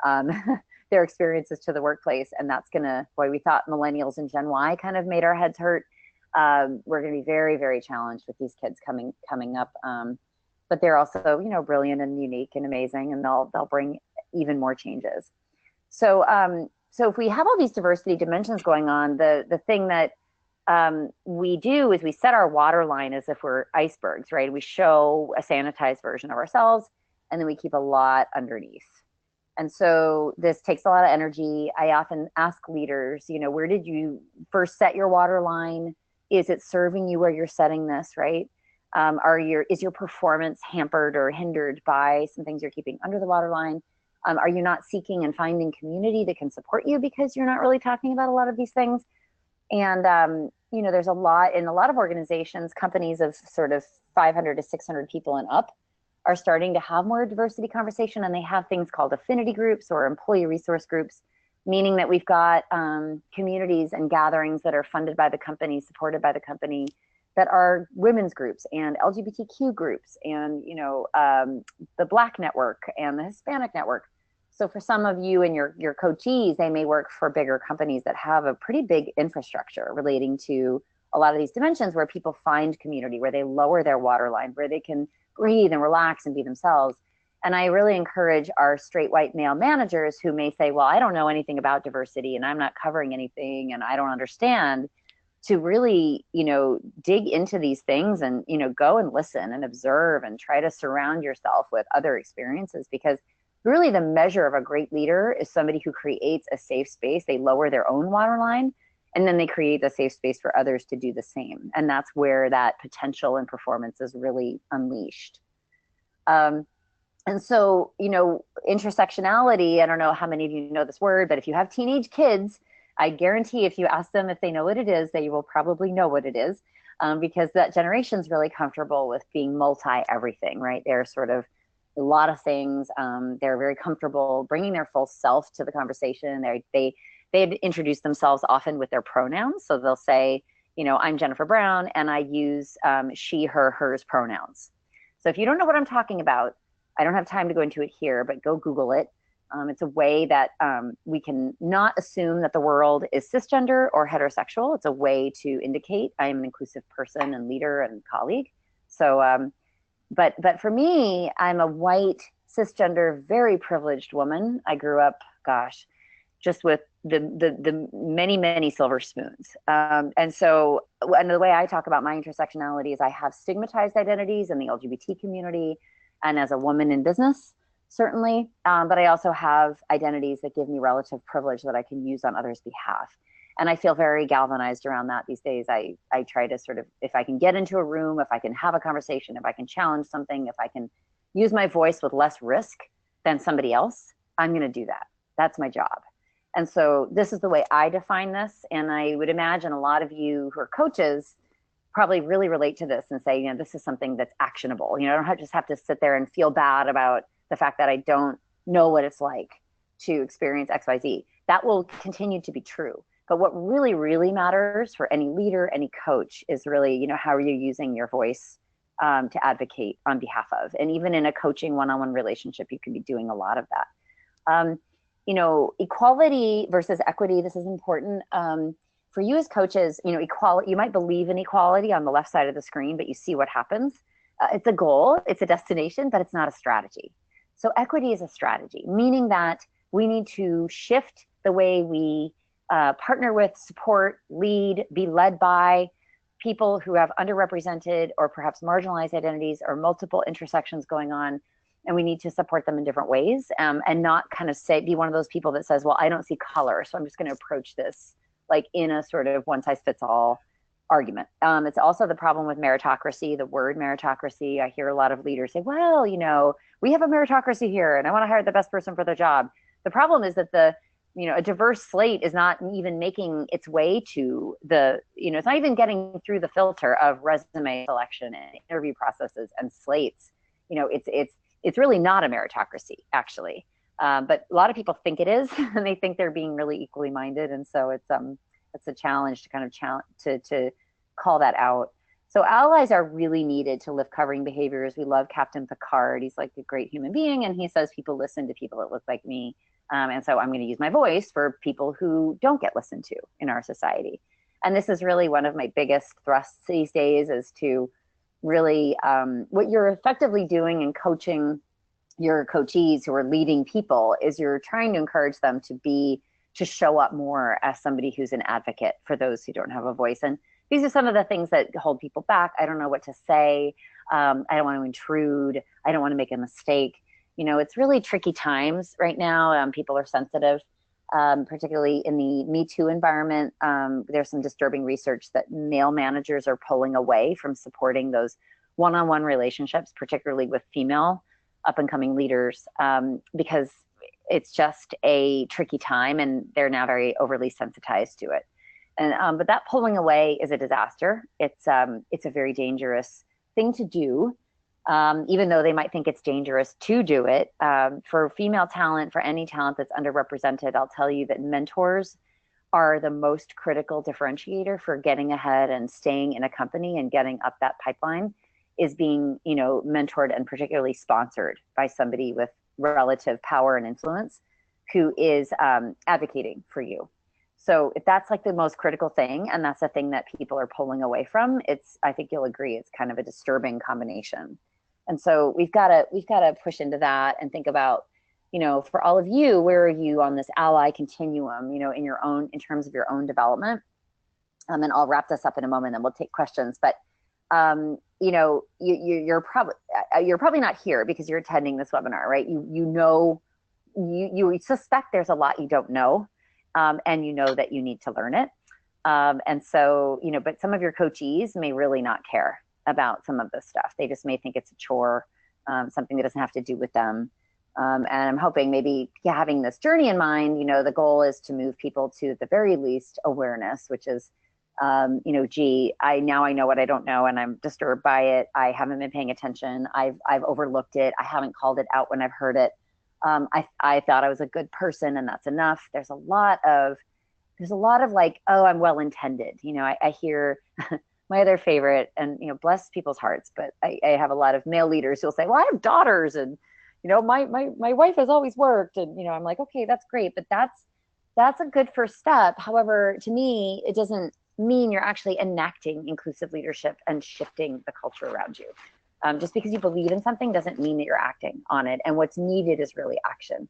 C: their experiences to the workplace. And that's gonna, boy, we thought millennials and Gen Y kind of made our heads hurt. We're gonna be very, very challenged with these kids coming up. But they're also, you know, brilliant and unique and amazing, and they'll bring even more changes. So, so if we have all these diversity dimensions going on, the thing that we do is we set our water line as if we're icebergs, right? We show a sanitized version of ourselves, and then we keep a lot underneath. And so this takes a lot of energy. I often ask leaders, you know, where did you first set your water line? Is it serving you where you're setting this, right? Is your performance hampered or hindered by some things you're keeping under the water line? Are you not seeking and finding community that can support you because you're not really talking about a lot of these things? And, you know, there's a lot in a lot of organizations, companies of sort of 500 to 600 people and up are starting to have more diversity conversation, and they have things called affinity groups or employee resource groups, meaning that we've got communities and gatherings that are funded by the company, supported by the company, that are women's groups and LGBTQ groups and, you know, the Black network and the Hispanic network. So for some of you and your coachees, they may work for bigger companies that have a pretty big infrastructure relating to a lot of these dimensions where people find community, where they lower their waterline, where they can breathe and relax and be themselves. And I really encourage our straight white male managers who may say, well, I don't know anything about diversity and I'm not covering anything and I don't understand, to really, you know, dig into these things and, you know, go and listen and observe and try to surround yourself with other experiences, because really the measure of a great leader is somebody who creates a safe space. They lower their own waterline and then they create a safe space for others to do the same. And that's where that potential and performance is really unleashed. And so, you know, intersectionality, I don't know how many of you know this word, but if you have teenage kids, I guarantee if you ask them if they know what it is, they will probably know what it is, because that generation is really comfortable with being multi-everything, right? They're sort of a lot of things. They're very comfortable bringing their full self to the conversation. They introduce themselves often with their pronouns. So they'll say, you know, I'm Jennifer Brown and I use she, her, hers pronouns. So if you don't know what I'm talking about, I don't have time to go into it here, but go Google it. It's a way that we can not assume that the world is cisgender or heterosexual. It's a way to indicate I am an inclusive person and leader and colleague. So, but for me, I'm a white, cisgender, very privileged woman. I grew up, gosh, just with the many, many silver spoons. And so, and the way I talk about my intersectionality is I have stigmatized identities in the LGBT community and as a woman in business, certainly, but I also have identities that give me relative privilege that I can use on others' behalf. And I feel very galvanized around that these days. I try to sort of, if I can get into a room, if I can have a conversation, if I can challenge something, if I can use my voice with less risk than somebody else, I'm going to do that. That's my job. And so this is the way I define this. And I would imagine a lot of you who are coaches probably really relate to this and say, you know, this is something that's actionable. You know, I don't just have to sit there and feel bad about the fact that I don't know what it's like to experience XYZ. That will continue to be true. But what really, really matters for any leader, any coach is really, you know, how are you using your voice to advocate on behalf of? And even in a coaching one-on-one relationship, you can be doing a lot of that. You know, equality versus equity, this is important. For you as coaches, you know, equality, you might believe in equality on the left side of the screen, but you see what happens. It's a goal, it's a destination, but it's not a strategy. So equity is a strategy, meaning that we need to shift the way we partner with, support, lead, be led by people who have underrepresented or perhaps marginalized identities or multiple intersections going on. And we need to support them in different ways, and not kind of be one of those people that says, well, I don't see color, so I'm just going to approach this like in a sort of one size fits all argument. It's also the problem with meritocracy, the word meritocracy. I hear a lot of leaders say, well, you know, we have a meritocracy here and I want to hire the best person for the job. The problem is that a diverse slate is not even making its way to it's not even getting through the filter of resume selection and interview processes and slates. You know, it's really not a meritocracy, actually. But a lot of people think it is, and they think they're being really equally minded. And so it's a challenge to kind of to call that out. So allies are really needed to lift covering behaviors. We love Captain Picard. He's like a great human being, and he says people listen to people that look like me. And so I'm going to use my voice for people who don't get listened to in our society. And this is really one of my biggest thrusts these days, is to really what you're effectively doing in coaching your coachees who are leading people is you're trying to encourage them to show up more as somebody who's an advocate for those who don't have a voice. And these are some of the things that hold people back. I don't know what to say. I don't want to intrude. I don't want to make a mistake. You know, it's really tricky times right now. People are sensitive, particularly in the Me Too environment. There's some disturbing research that male managers are pulling away from supporting those one-on-one relationships, particularly with female up-and-coming leaders, because it's just a tricky time and they're now very overly sensitized to it. And but that pulling away is a disaster. It's a very dangerous thing to do, even though they might think it's dangerous to do it. For female talent, for any talent that's underrepresented, I'll tell you that mentors are the most critical differentiator for getting ahead and staying in a company and getting up that pipeline, is being, you know, mentored and particularly sponsored by somebody with relative power and influence who is advocating for you. So if that's like the most critical thing, and that's the thing that people are pulling away from, I think you'll agree, it's kind of a disturbing combination. And so we've got to push into that and think about, you know, for all of you, where are you on this ally continuum, you know, in terms of your own development? And I'll wrap this up in a moment and we'll take questions. But you know, you're probably not here because you're attending this webinar, right? You suspect there's a lot you don't know. And you know that you need to learn it. And so, you know, but some of your coachees may really not care about some of this stuff. They just may think it's a chore, something that doesn't have to do with them. And I'm hoping maybe having this journey in mind, you know, the goal is to move people to the very least awareness, which is, you know, gee, I know what I don't know and I'm disturbed by it. I haven't been paying attention. I've overlooked it. I haven't called it out when I've heard it. I thought I was a good person and that's enough. There's a lot of like, oh, I'm well-intended. You know, I hear my other favorite, and, you know, bless people's hearts, but I have a lot of male leaders who'll say, well, I have daughters and, you know, my wife has always worked. And, you know, I'm like, okay, that's great. But that's a good first step. However, to me, it doesn't mean you're actually enacting inclusive leadership and shifting the culture around you. Just because you believe in something doesn't mean that you're acting on it. And what's needed is really action.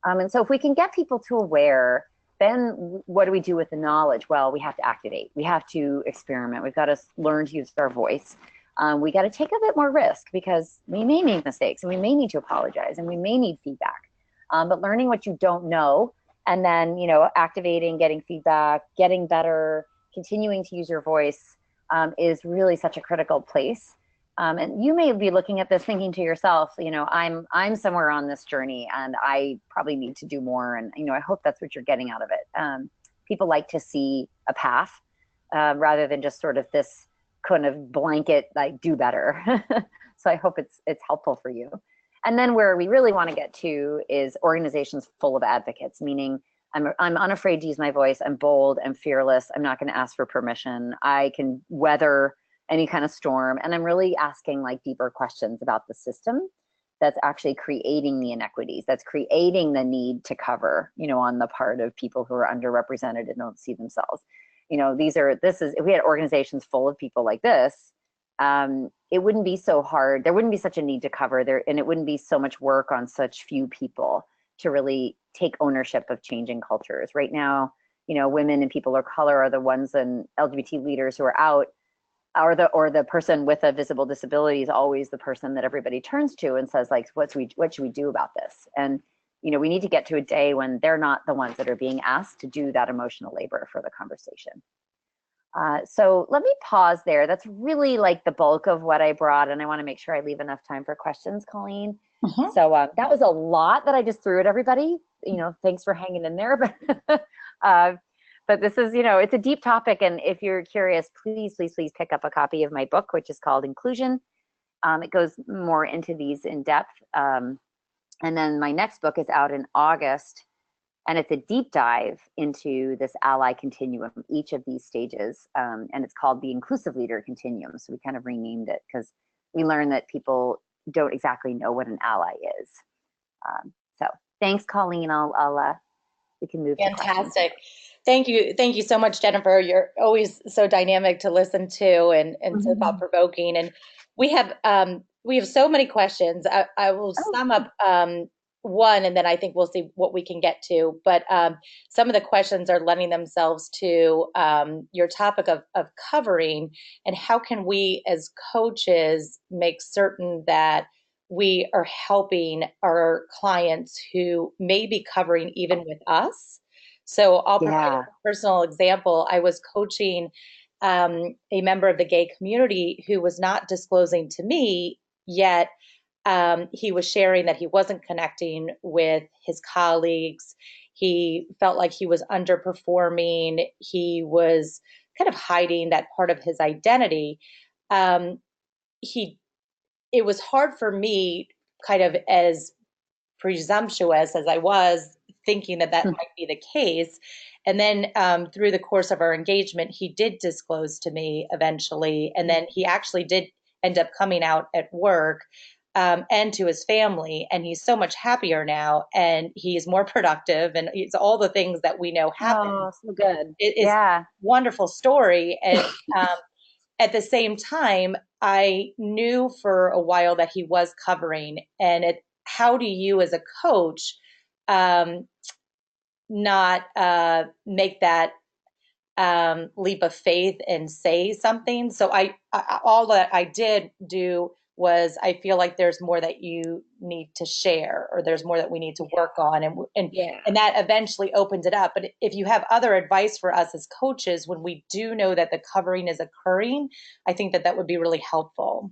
C: And so if we can get people to aware, then what do we do with the knowledge? Well, we have to activate. We have to experiment. We've got to learn to use our voice. We got to take a bit more risk because we may make mistakes and we may need to apologize and we may need feedback. But learning what you don't know and then, you know, activating, getting feedback, getting better, continuing to use your voice is really such a critical place. And you may be looking at this thinking to yourself, you know, I'm somewhere on this journey and I probably need to do more. And, you know, I hope that's what you're getting out of it. People like to see a path rather than just sort of this kind of blanket, like, do better. So I hope it's helpful for you. And then where we really want to get to is organizations full of advocates, meaning I'm unafraid to use my voice. I'm bold. I'm fearless. I'm not going to ask for permission. I can weather any kind of storm. And I'm really asking like deeper questions about the system that's actually creating the inequities, that's creating the need to cover, you know, on the part of people who are underrepresented and don't see themselves. You know, if we had organizations full of people like this, it wouldn't be so hard. There wouldn't be such a need to cover there, and it wouldn't be so much work on such few people to really take ownership of changing cultures. Right now, you know, women and people of color are the ones, and LGBT leaders who are out, or the person with a visible disability is always the person that everybody turns to and says, like, what should we do about this? And, you know, we need to get to a day when they're not the ones that are being asked to do that emotional labor for the conversation. So let me pause there. That's really like the bulk of what I brought, and I want to make sure I leave enough time for questions, Colleen. So that was a lot that I just threw at everybody. You know, thanks for hanging in there. But this is, you know, it's a deep topic, and if you're curious, please pick up a copy of my book, which is called Inclusion. It goes more into these in depth. And then my next book is out in August, And it's a deep dive into this ally continuum, each of these stages. And it's called the Inclusive Leader Continuum. So we kind of renamed it because we learned that people don't exactly know what an ally is. So thanks, Colleen. We can move to questions.
B: Fantastic. Thank you so much, Jennifer. You're always so dynamic to listen to and so thought provoking. And we have so many questions. I will sum up one, and then I think we'll see what we can get to. But some of the questions are lending themselves to your topic of covering, and how can we as coaches make certain that we are helping our clients who may be covering even with us. So I'll provide a personal example. I was coaching a member of the gay community who was not disclosing to me, yet he was sharing that he wasn't connecting with his colleagues. He felt like he was underperforming. He was kind of hiding that part of his identity. It was hard for me, kind of as presumptuous as I was, thinking that might be the case. And then through the course of our engagement, he did disclose to me eventually. And then he actually did end up coming out at work and to his family. And he's so much happier now. And he's more productive. And it's all the things that we know happen.
C: Oh, so good.
B: It's a wonderful story. And at the same time, I knew for a while that he was covering. And how do you as a coach not make that leap of faith and say something? So all that I did do was, I feel like there's more that you need to share, or there's more that we need to work on, and that eventually opened it up. But if you have other advice for us as coaches, when we do know that the covering is occurring, I think that would be really helpful.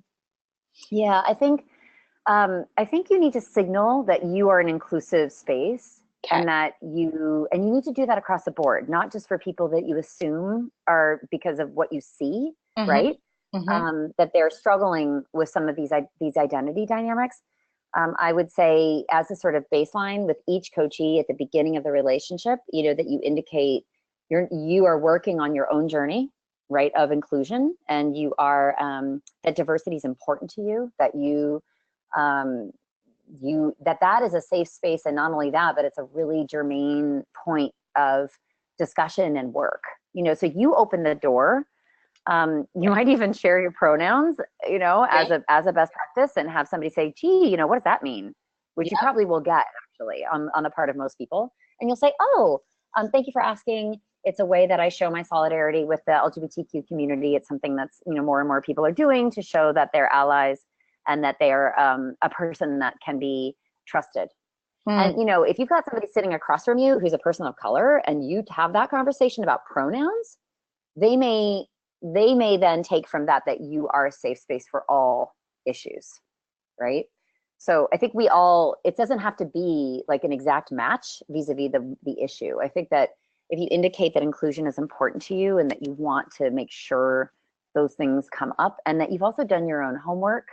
C: Yeah, I think you need to signal that you are an inclusive space, and that you need to do that across the board, not just for people that you assume are because of what you see, right? That they're struggling with some of these identity dynamics. I would say, as a sort of baseline with each coachee at the beginning of the relationship, that you indicate you are working on your own journey, right, of inclusion, and you are that diversity is important to you, that that is a safe space, and not only that, but it's a really germane point of discussion and work. So you open the door. You might even share your pronouns, as a best practice, and have somebody say, gee, what does that mean? Which you probably will get, actually, on the part of most people. And you'll say, oh, thank you for asking. It's a way that I show my solidarity with the LGBTQ community. It's something that's, more and more people are doing to show that they're allies and that they are a person that can be trusted. And, if you've got somebody sitting across from you who's a person of color, and you have that conversation about pronouns, they may then take from that you are a safe space for all issues, right? So I think it doesn't have to be like an exact match vis-a-vis the issue. I think that if you indicate that inclusion is important to you, and that you want to make sure those things come up, and that you've also done your own homework,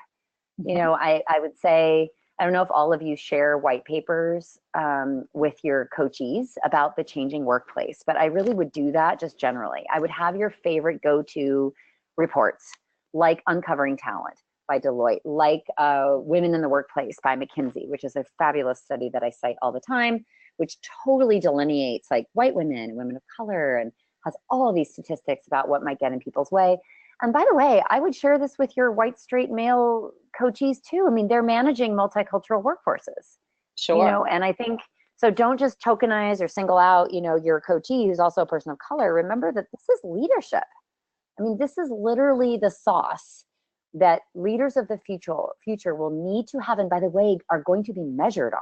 C: I would say, I don't know if all of you share white papers with your coachees about the changing workplace, but I really would do that just generally. I would have your favorite go-to reports, like Uncovering Talent by Deloitte, like Women in the Workplace by McKinsey, which is a fabulous study that I cite all the time, which totally delineates like white women, women of color, and has all of these statistics about what might get in people's way. And by the way, I would share this with your white straight male coachees too. I mean, they're managing multicultural workforces.
B: Sure.
C: And I think, so don't just tokenize or single out, your coachee who's also a person of color. Remember that this is leadership. I mean, this is literally the sauce that leaders of the future will need to have, and by the way, are going to be measured on.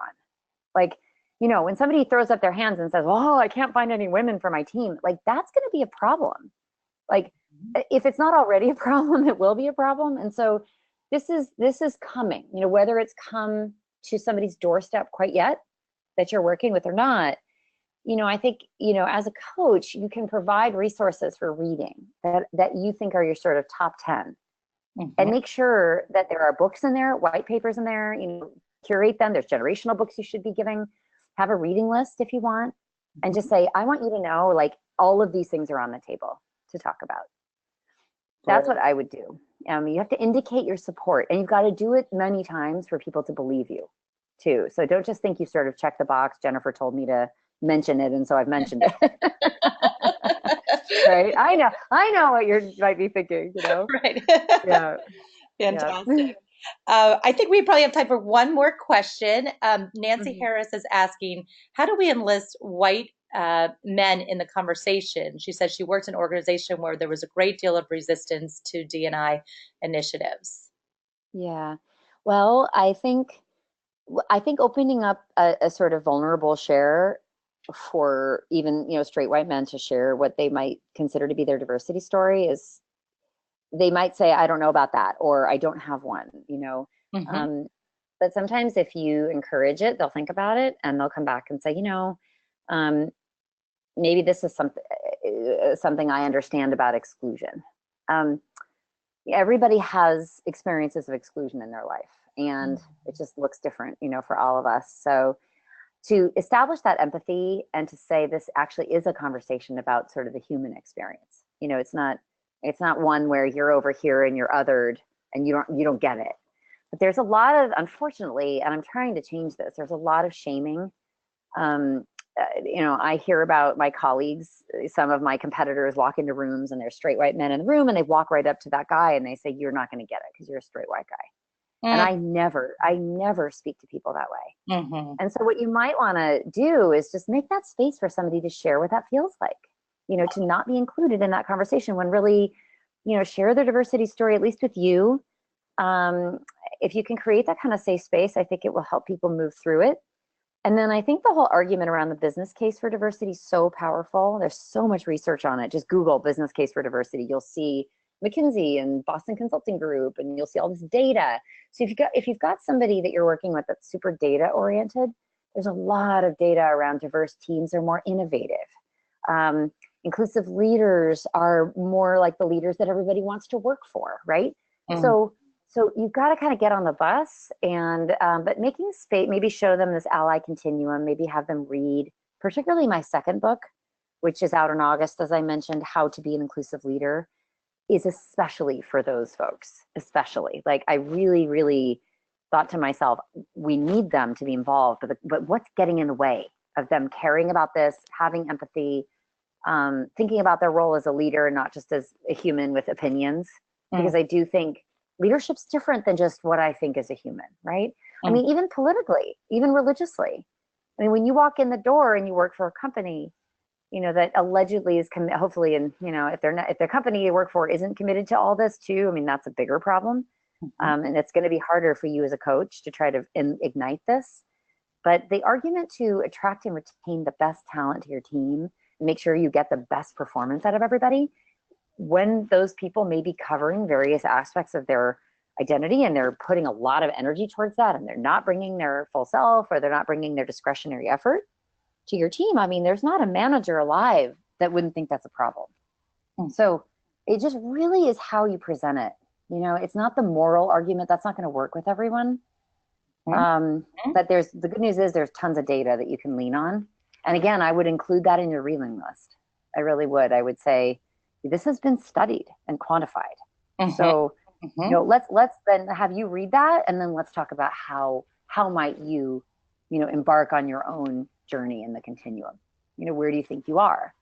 C: Like, when somebody throws up their hands and says, oh, I can't find any women for my team, like, that's going to be a problem. Like, if it's not already a problem, it will be a problem. And so this is coming, whether it's come to somebody's doorstep quite yet that you're working with or not. I think, as a coach, you can provide resources for reading that you think are your sort of top 10, and make sure that there are books in there, white papers in there, curate them. There's generational books you should be giving. Have a reading list if you want. and just say, I want you to know, like, all of these things are on the table to talk about. That's what I would do. You have to indicate your support, and you've got to do it many times for people to believe you too. So don't just think you sort of check the box. Jennifer told me to mention it, and so I've mentioned it. Right? I know what you might be thinking, you know?
B: Right.
C: Yeah.
B: Fantastic. I think we probably have time for one more question. Nancy
C: Mhm.
B: Harris is asking, how do we enlist white men in the conversation? She says she worked in an organization where there was a great deal of resistance to D&I initiatives.
C: Yeah. Well, I think opening up a sort of vulnerable share for even, straight white men to share what they might consider to be their diversity story is, they might say, I don't know about that, or I don't have one.
B: Mm-hmm.
C: Um, but sometimes if you encourage it, they'll think about it and they'll come back and say, um, maybe this is something I understand about exclusion. Um, Everybody has experiences of exclusion in their life, and it just looks different, for all of us. So to establish that empathy and to say this actually is a conversation about sort of the human experience. It's not one where you're over here and you're othered and you don't get it. But there's a lot of, unfortunately, and I'm trying to change this, there's a lot of shaming. I hear about my colleagues, some of my competitors walk into rooms and there's straight white men in the room, and they walk right up to that guy and they say, you're not going to get it because you're a straight white guy. And I never speak to people that way.
B: Mm-hmm.
C: And so what you might want to do is just make that space for somebody to share what that feels like, to not be included in that conversation, when really, share their diversity story, at least with you. If you can create that kind of safe space, I think it will help people move through it. And then I think the whole argument around the business case for diversity is so powerful. There's so much research on it. Just Google business case for diversity. You'll see McKinsey and Boston Consulting Group, and you'll see all this data. So if you've got somebody that you're working with that's super data oriented, there's a lot of data around diverse teams are more innovative. Inclusive leaders are more like the leaders that everybody wants to work for, right?
B: Mm-hmm.
C: So you've got to kind of get on the bus, and but making space, maybe show them this ally continuum, maybe have them read, particularly my second book, which is out in August, as I mentioned, How to Be an Inclusive Leader, is especially for those folks, especially. Like, I really, really thought to myself, we need them to be involved, but what's getting in the way of them caring about this, having empathy, thinking about their role as a leader, not just as a human with opinions? Because I do think leadership's different than just what I think as a human, right? I mean, even politically, even religiously. I mean, when you walk in the door and you work for a company, that allegedly is hopefully, and if the company you work for isn't committed to all this too, I mean, that's a bigger problem. And it's going to be harder for you as a coach to try to ignite this. But the argument to attract and retain the best talent to your team, and make sure you get the best performance out of everybody, when those people may be covering various aspects of their identity and they're putting a lot of energy towards that, and they're not bringing their full self, or they're not bringing their discretionary effort to your team, I mean, there's not a manager alive that wouldn't think that's a problem. So it just really is how you present it. It's not the moral argument. That's not going to work with everyone. But the good news is there's tons of data that you can lean on. And again, I would include that in your reeling list. I really would. I would say, this has been studied and quantified. So, let's then have you read that, and then let's talk about how might you, embark on your own journey in the continuum. Where do you think you are?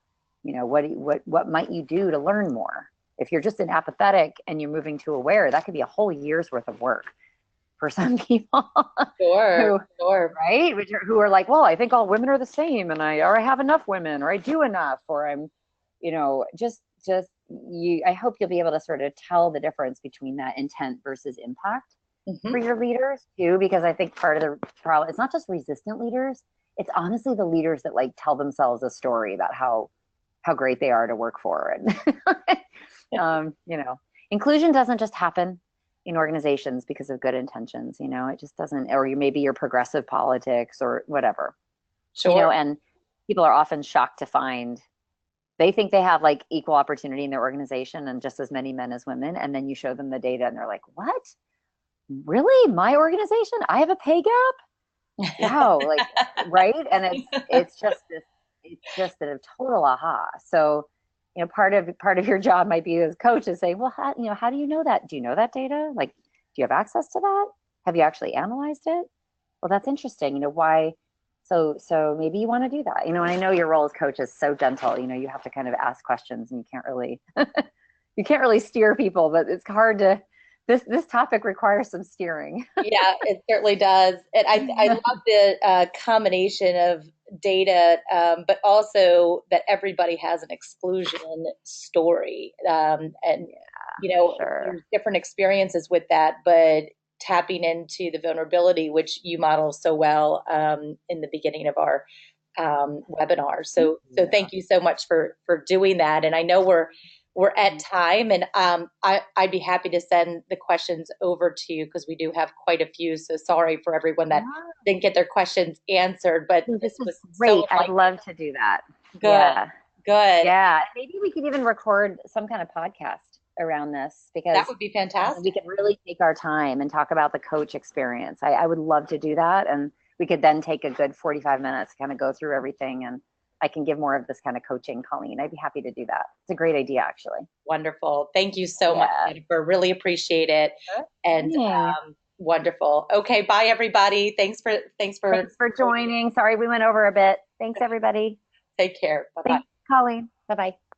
C: What might you do to learn more? If you're just an apathetic and you're moving to aware, that could be a whole year's worth of work for some people.
B: Sure.
C: Right? Who are like, well, I think all women are the same, and I have enough women, or I do enough, or I'm, I hope you'll be able to sort of tell the difference between that intent versus impact for your leaders too, because I think part of the problem, it's not just resistant leaders, it's honestly the leaders that like tell themselves a story about how great they are to work for. And inclusion doesn't just happen in organizations because of good intentions. It just doesn't, or maybe your progressive politics or whatever.
B: Sure.
C: And people are often shocked to find they think they have like equal opportunity in their organization and just as many men as women, and then you show them the data and they're like, what? Really? My organization? I have a pay gap? Wow. Like, right? And it's just this it's just a total aha. So, you know, part of your job might be as coach is say, well, how do you know that? Do you know that data? Like, do you have access to that? Have you actually analyzed it? Well, that's interesting. You know, why? So maybe you want to do that. You know, and I know your role as coach is so gentle. You know, you have to kind of ask questions, and you can't really steer people, but it's hard to. This topic requires some steering.
B: Yeah, it certainly does. And I love the combination of data, but also that everybody has an exclusion story. And, you know,
C: Sure.
B: there's different experiences with that, but tapping into the vulnerability, which you model so well in the beginning of our webinar. So thank you so much for doing that. And I know we're at time, and I'd be happy to send the questions over to you because we do have quite a few. So sorry for everyone that didn't get their questions answered, but
C: This
B: was
C: great.
B: so
C: I'd love to do that.
B: good.
C: Yeah.
B: Good.
C: Yeah. Maybe we could even record some kind of podcast around this, because
B: that would be fantastic.
C: we could really take our time and talk about the coach experience. I would love to do that. And we could then take a good 45 minutes, kind of go through everything, and I can give more of this kind of coaching, Colleen. I'd be happy to do that. It's a great idea, actually.
B: Wonderful. Thank you so much, Jennifer. Really appreciate it. And wonderful. Okay. Bye, everybody. Thanks for
C: joining. Sorry we went over a bit. Thanks, everybody.
B: Take care. Bye-bye.
C: Thanks, Colleen. Bye-bye.